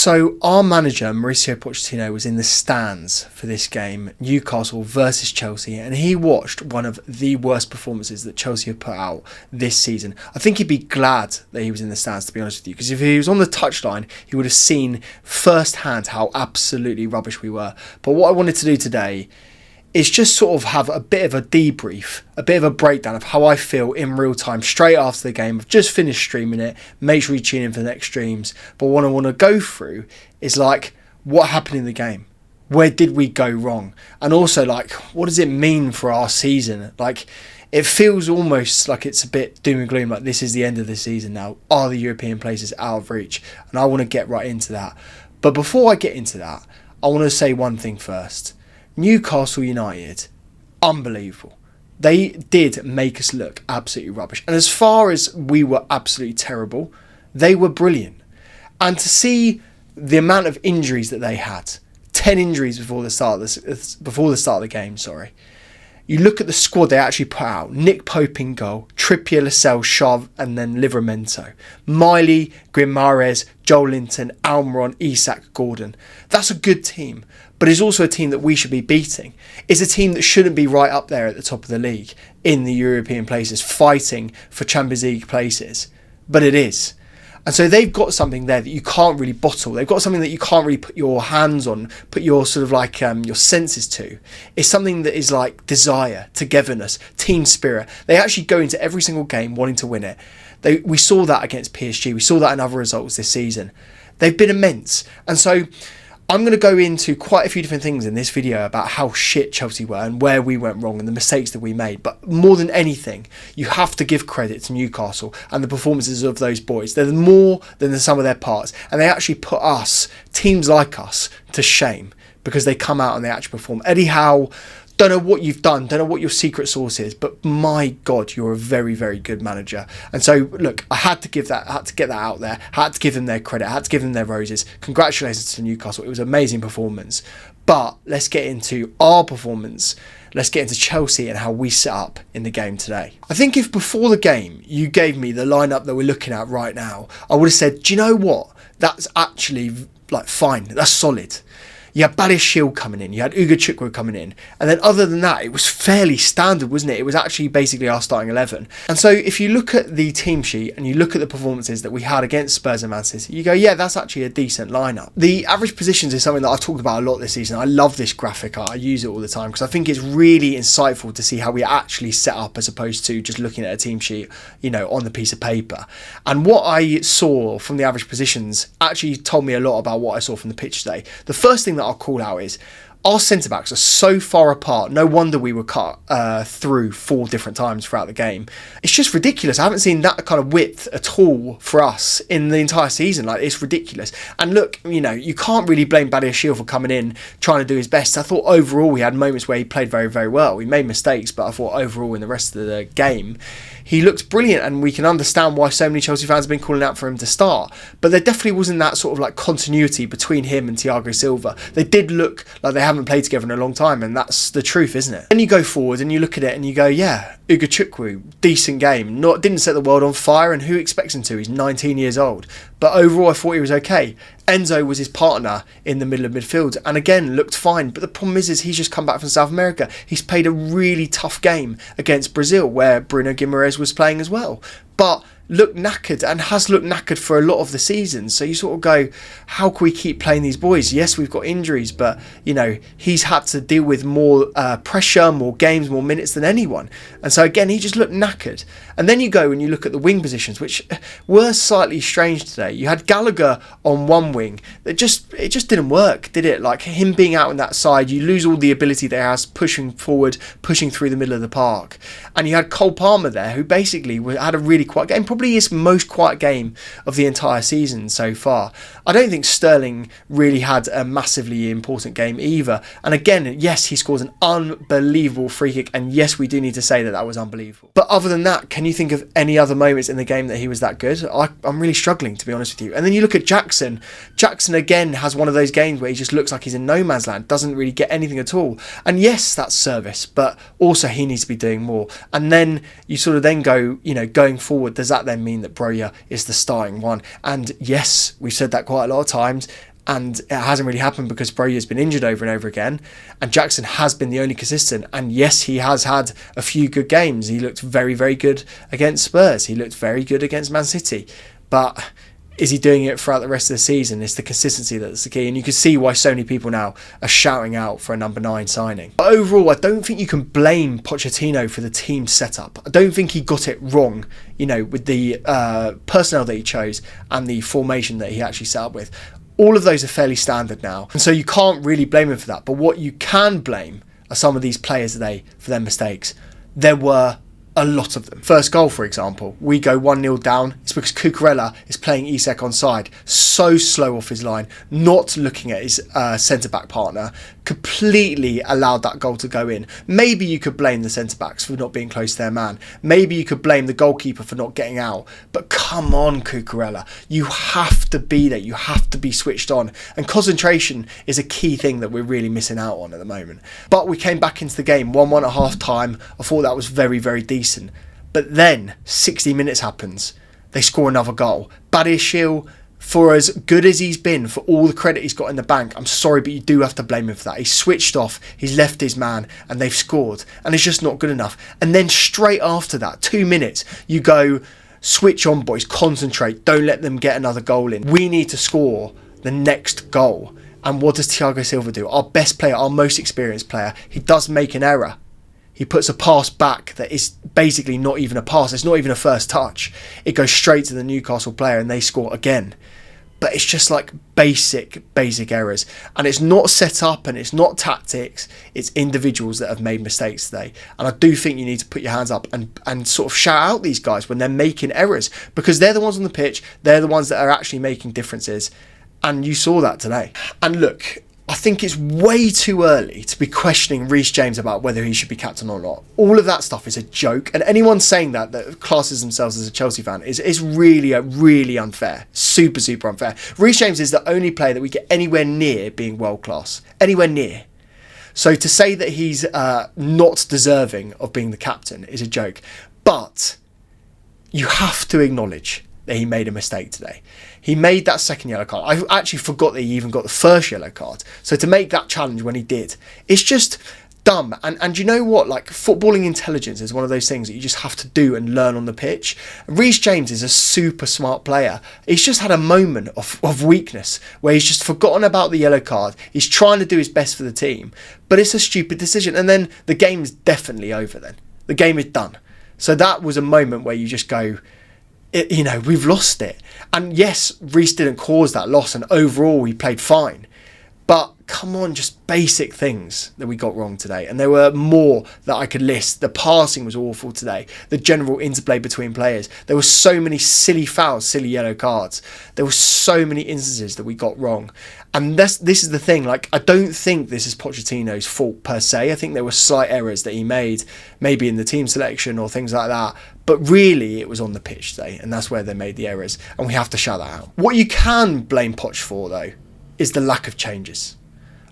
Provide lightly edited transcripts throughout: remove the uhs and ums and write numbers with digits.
So our manager, Mauricio Pochettino, was in the stands for this game, Newcastle versus Chelsea, and he watched one of the worst performances that Chelsea have put out this season. I think he'd be glad that he was in the stands, to be honest with you, because if he was on the touchline, he would have seen firsthand how absolutely rubbish we were. But what I wanted to do today is just sort of have a bit of a debrief, a bit of a breakdown of how I feel in real time straight after the game. I've just finished streaming it. Make sure you tune in for the next streams. But what I want to go through is like what happened in the game. Where did we go wrong? And also like what does it mean for our season? Like it feels almost like it's a bit doom and gloom, like this is the end of the season now. Are the European places out of reach? And I want to get right into that. But before I get into that, I want to say one thing first. Newcastle United, unbelievable. They did make us look absolutely rubbish. And as far as we were absolutely terrible, they were brilliant. And to see the amount of injuries that they had, 10 injuries before the start of the game, You look at the squad they actually put out. Nick Pope in goal, Trippier, Lascelles, Shaw, and then Livramento. Miley, Grimares, Joel Linton, Almiron, Isak, Gordon. That's a good team, but it's also a team that we should be beating. It's a team that shouldn't be right up there at the top of the league in the European places, fighting for Champions League places. But it is. And so they've got something there that you can't really bottle. They've got something that you can't really put your hands on, put your sort of like your senses to. It's something that is like desire, togetherness, team spirit. They actually go into every single game wanting to win it. We saw that against PSG. We saw that in other results this season. They've been immense. And so I'm going to go into quite a few different things in this video about how shit Chelsea were and where we went wrong and the mistakes that we made. But more than anything, you have to give credit to Newcastle and the performances of those boys. They're more than the sum of their parts. And they actually put us, teams like us, to shame because they come out and they actually perform. Eddie Howe, don't know what you've done, don't know what your secret sauce is, but my God, you're a very, very good manager. And so, look, I had to get that out there. I had to give them their credit. I had to give them their roses. Congratulations to Newcastle. It was an amazing performance. But let's get into our performance. Let's get into Chelsea and how we set up in the game today. I think if before the game you gave me the lineup that we're looking at right now, I would have said, do you know what? That's actually like fine. That's solid. You had Badiashile coming in, you had Ugo Chukwu coming in, and then other than that, it was fairly standard, wasn't it? It was actually basically our starting 11. And so if you look at the team sheet and you look at the performances that we had against Spurs and Man City, you go, yeah, that's actually a decent lineup. The average positions is something that I've talked about a lot this season. I love this graphic. I use it all the time because I think it's really insightful to see how we actually set up as opposed to just looking at a team sheet, on the piece of paper. And what I saw from the average positions actually told me a lot about what I saw from the pitch today. The first thing that I'll call out is our centre-backs are so far apart. No wonder we were cut through 4 different times throughout the game. It's just ridiculous. I haven't seen that kind of width at all for us in the entire season. Like, it's ridiculous. And look, you can't really blame Badiashile for coming in, trying to do his best. I thought overall we had moments where he played very, very well. We made mistakes, but I thought overall in the rest of the game, he looked brilliant, and we can understand why so many Chelsea fans have been calling out for him to start. But there definitely wasn't that sort of like continuity between him and Thiago Silva. They did look like they haven't played together in a long time, and that's the truth, isn't it? Then you go forward and you look at it and you go, yeah, Ugo Chukwu, decent game. Didn't set the world on fire, and who expects him to? He's 19 years old. But overall, I thought he was okay. Enzo was his partner in the middle of midfield and again looked fine. But the problem is he's just come back from South America. He's played a really tough game against Brazil where Bruno Guimaraes was playing as well. But looked knackered and has looked knackered for a lot of the season. So you sort of go, how can we keep playing these boys? Yes, we've got injuries, but he's had to deal with more pressure, more games, more minutes than anyone. And so again, he just looked knackered. And then you go and you look at the wing positions, which were slightly strange today. You had Gallagher on one wing. It just didn't work, did it? Like him being out on that side, you lose all the ability that he has pushing forward, pushing through the middle of the park. And you had Cole Palmer there, who basically had a really quiet game, probably his most quiet game of the entire season so far. I don't think Sterling really had a massively important game either. And again, yes, he scores an unbelievable free kick, and yes, we do need to say that was unbelievable. But other than that, can you think of any other moments in the game that he was that good? I'm really struggling, to be honest with you. And then you look at Jackson. Jackson again has one of those games where he just looks like he's in no man's land, doesn't really get anything at all. And yes, that's service, but also he needs to be doing more. And then you sort of then go, going forward, does that then mean that Broja is the starting one? And yes, we've said that quite a lot of times. and it hasn't really happened because Broja's been injured over and over again, and Jackson has been the only consistent. And yes, he has had a few good games. He looked very, very good against Spurs. He looked very good against Man City. But is he doing it throughout the rest of the season? It's the consistency that's the key. And you can see why so many people now are shouting out for a number 9 signing. But overall, I don't think you can blame Pochettino for the team setup. I don't think he got it wrong, with the personnel that he chose and the formation that he actually set up with. All of those are fairly standard now. And so you can't really blame him for that. But what you can blame are some of these players today for their mistakes. There were a lot of them. First goal, for example, we go 1-0 down. It's because Cucurella is playing Isak onside. So slow off his line, not looking at his centre-back partner, completely allowed that goal to go in. Maybe you could blame the centre-backs for not being close to their man. Maybe you could blame the goalkeeper for not getting out. But come on, Cucurella. You have to be there. You have to be switched on. And concentration is a key thing that we're really missing out on at the moment. But we came back into the game 1-1 at half-time. I thought that was very, very decent. But then 60 minutes happens. They score another goal. Badiashile, for as good as he's been, for all the credit he's got in the bank, I'm sorry, but you do have to blame him for that. He's switched off, he's left his man, and they've scored. And it's just not good enough. And then straight after that, 2 minutes, you go, switch on, boys, concentrate, don't let them get another goal in. We need to score the next goal. And what does Thiago Silva do? Our best player, our most experienced player, he does make an error. He puts a pass back that is basically not even a pass. It's not even a first touch. It goes straight to the Newcastle player and they score again. But it's just like basic errors. And it's not set up and it's not tactics. It's individuals that have made mistakes today. And I do think you need to put your hands up and sort of shout out these guys when they're making errors. Because they're the ones on the pitch. They're the ones that are actually making differences. And you saw that today. And look, I think it's way too early to be questioning Reece James about whether he should be captain or not. All of that stuff is a joke, and anyone saying that classes themselves as a Chelsea fan is really unfair. Super unfair. Reece James is the only player that we get anywhere near being world class. Anywhere near. So to say that he's not deserving of being the captain is a joke. But you have to acknowledge that he made a mistake today. He made that second yellow card. I actually forgot that he even got the first yellow card. So to make that challenge when he did, it's just dumb. And you know what? Like, footballing intelligence is one of those things that you just have to do and learn on the pitch. Reece James is a super smart player. He's just had a moment of weakness where he's just forgotten about the yellow card. He's trying to do his best for the team, but it's a stupid decision. And then the game is definitely over then. The game is done. So that was a moment where you just go, we've lost it. And yes, Reece didn't cause that loss, and overall he played fine. But come on, just basic things that we got wrong today. And there were more that I could list. The passing was awful today. The general interplay between players. There were so many silly fouls, silly yellow cards. There were so many instances that we got wrong. And this is the thing. Like, I don't think this is Pochettino's fault per se. I think there were slight errors that he made, maybe in the team selection or things like that. But really, it was on the pitch today. And that's where they made the errors. And we have to shout that out. What you can blame Poch for, though, is the lack of changes.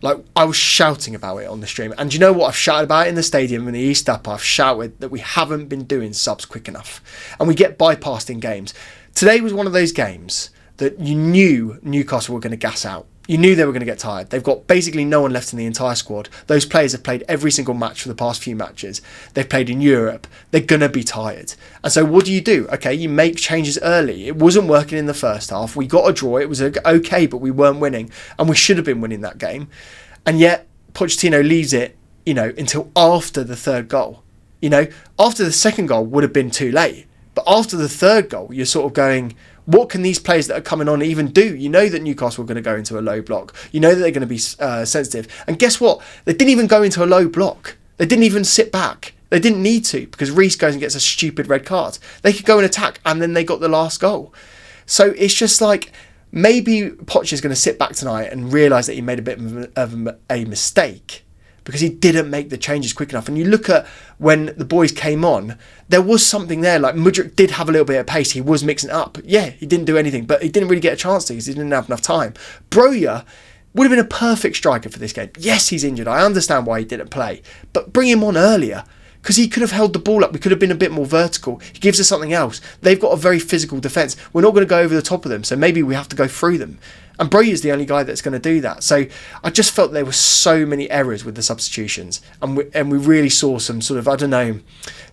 Like, I was shouting about it on the stream. And you know what? I've shouted about it in the stadium in the East Up. I've shouted that we haven't been doing subs quick enough. And we get bypassed in games. Today was one of those games that you knew Newcastle were going to gas out. You knew they were going to get tired. They've got basically no one left in the entire squad. Those players have played every single match for the past few matches. They've played in Europe. They're going to be tired. And so what do? Okay, you make changes early. It wasn't working in the first half. We got a draw. It was okay, but we weren't winning. And we should have been winning that game. And yet, Pochettino leaves it, until after the third goal. After the second goal would have been too late. But after the third goal, you're sort of going, what can these players that are coming on even do? You know that Newcastle are going to go into a low block. You know that they're going to be sensitive. And guess what? They didn't even go into a low block. They didn't even sit back. They didn't need to, because Reece goes and gets a stupid red card. They could go and attack, and then they got the last goal. So it's just like, maybe Poch is going to sit back tonight and realise that he made a bit of a mistake, because he didn't make the changes quick enough. And you look at when the boys came on, there was something there. Like, Mudryk did have a little bit of pace. He was mixing it up. Yeah, he didn't do anything, but he didn't really get a chance to, because he didn't have enough time. Broja would have been a perfect striker for this game. Yes, he's injured. I understand why he didn't play, but bring him on earlier, because he could have held the ball up. We could have been a bit more vertical. He gives us something else. They've got a very physical defence. We're not going to go over the top of them, so maybe we have to go through them. And Broyer's the only guy that's going to do that. So I just felt there were so many errors with the substitutions. And we really saw some sort of, I don't know,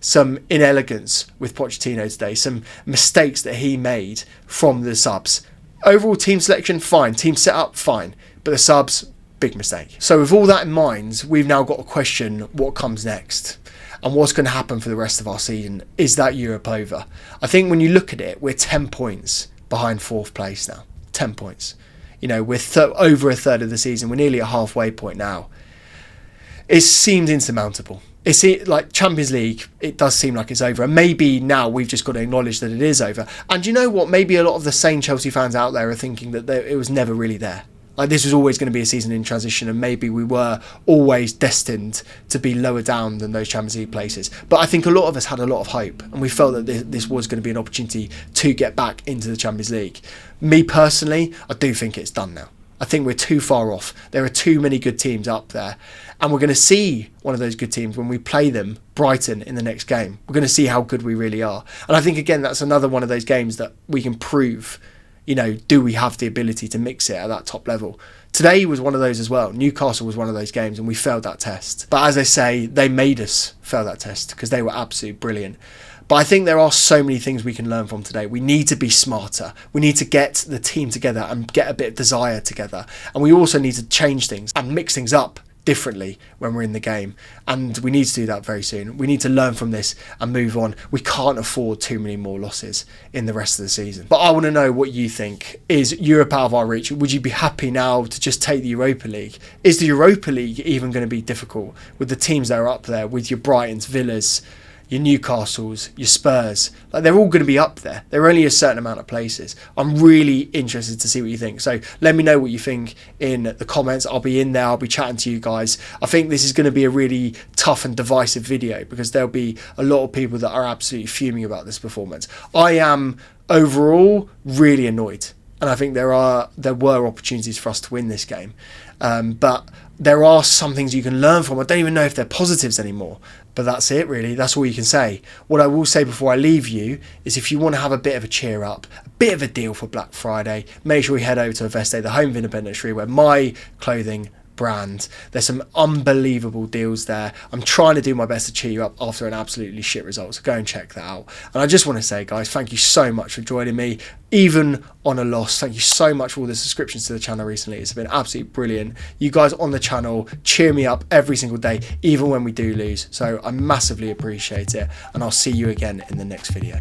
some inelegance with Pochettino today. Some mistakes that he made from the subs. Overall team selection, fine. Team setup, fine. But the subs, big mistake. So with all that in mind, we've now got to question what comes next. And what's going to happen for the rest of our season. Is that Europe over? I think when you look at it, we're 10 points behind 4th place now. 10 points. You know, we're over a third of the season. We're nearly at halfway point now. It seems insurmountable. It's like Champions League, it does seem like it's over. And maybe now we've just got to acknowledge that it is over. And you know what? Maybe a lot of the sane Chelsea fans out there are thinking that it was never really there. Like this was always going to be a season in transition, and maybe we were always destined to be lower down than those Champions League places. But I think a lot of us had a lot of hope, and we felt that this was going to be an opportunity to get back into the Champions League. Me personally, I do think it's done now. I think we're too far off. There are too many good teams up there, and we're going to see one of those good teams when we play them, Brighton, in the next game. We're going to see how good we really are. And I think, again, that's another one of those games that we can prove, you know, do we have the ability to mix it at that top level? Today was one of those as well. Newcastle was one of those games, and we failed that test. But as I say, they made us fail that test because they were absolutely brilliant. But I think there are so many things we can learn from today. We need to be smarter. We need to get the team together and get a bit of desire together. And we also need to change things and mix things up differently when we're in the game, and we need to do that very soon. We need to learn from this and move on. We can't afford too many more losses in the rest of the season. But I want to know what you think. Is Europe out of our reach? Would you be happy now to just take the Europa League? Is the Europa League even going to be difficult with the teams that are up there, with your Brightons, Villas, your Newcastles, your Spurs? Like, they're all going to be up there. There are only a certain amount of places. I'm really interested to see what you think. So let me know what you think in the comments. I'll be in there. I'll be chatting to you guys. I think this is going to be a really tough and divisive video because there'll be a lot of people that are absolutely fuming about this performance. I am overall really annoyed, and I think there were opportunities for us to win this game. But there are some things you can learn from. I don't even know if they're positives anymore. But that's it, really. That's all you can say. What I will say before I leave you is, if you want to have a bit of a cheer up, a bit of a deal for Black Friday, make sure you head over to Aveste, the home of independent streetwear, my clothing brand. There's some unbelievable deals there. I'm trying to do my best to cheer you up after an absolutely shit result, so go and check that out. And I just want to say, guys, thank you so much for joining me, even on a loss. Thank you so much for all the subscriptions to the channel recently. It's been absolutely brilliant. You guys on the channel cheer me up every single day, even when we do lose, so I massively appreciate it, and I'll see you again in the next video.